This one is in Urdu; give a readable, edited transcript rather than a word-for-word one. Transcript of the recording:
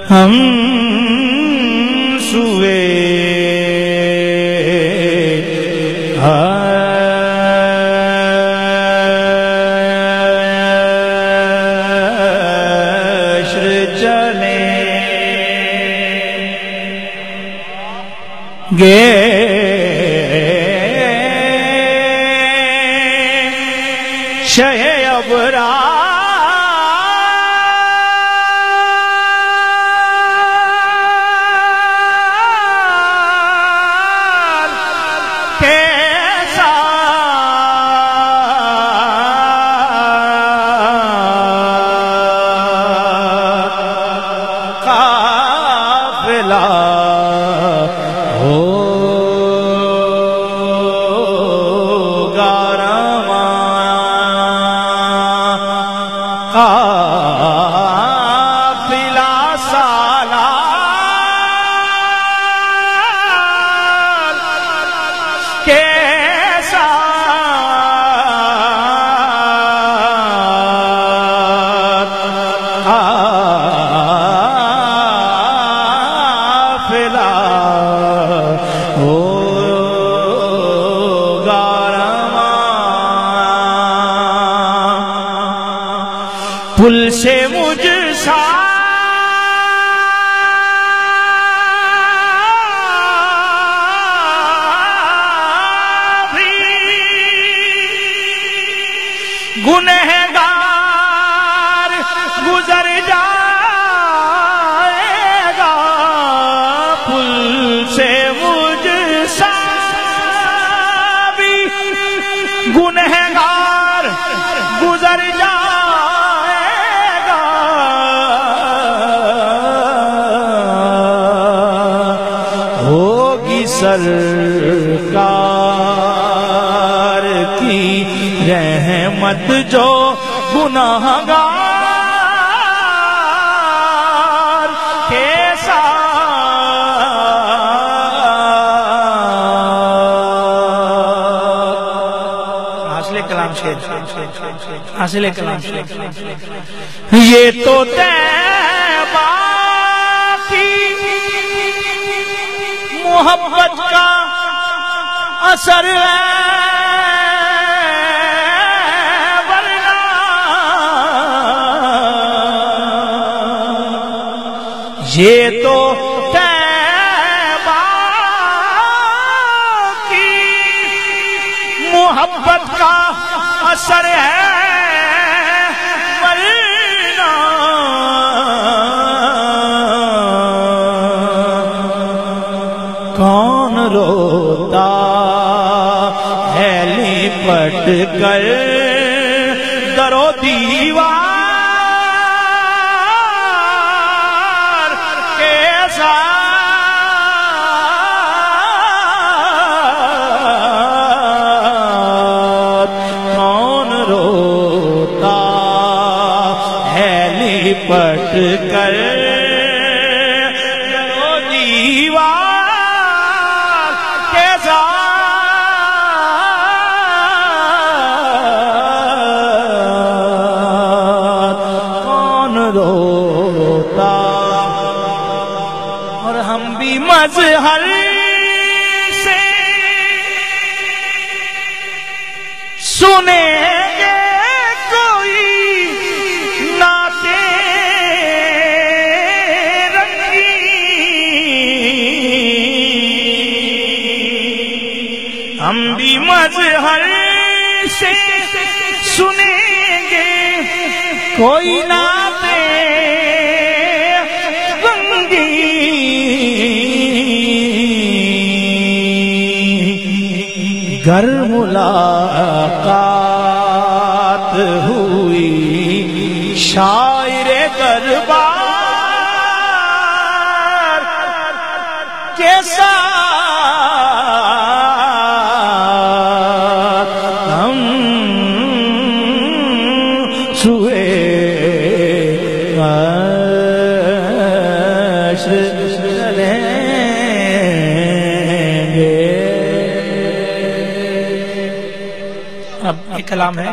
ہم سوئے حشر چلیں گے شہ ابرار کے ساتھ قافلہ قافلہ سالار کے ساتھ قافلہ پل سے مجھ سا بھی گنہگار گزر جائے گا، پل سے مجھ سا بھی گنہگار گزر جائے سرکار کی رحمت جو گناہگار کے ساتھ حاصل کلام شیر حاصل کلام شیر یہ تو طیبہ کی محبت کا اثر ہے، ورنہ یہ تو طیبہ کی محبت کا اثر ہے، ورنہ کون روتا ہے لپٹ کر در و دیوار کے ساتھ، کون روتا ہے لپٹ کر در و دیوار روتا، اور ہم بھی مظہر سے سنیں گے کوئی نعتیں رنگین، ہم بھی مظہر سے سنیں گے کوئی نعتیں گر ملاقات ہوئی شاعر دربار کے ساتھ، ہم سوئے حشر چلیں گے۔ اب یہ کلام ہے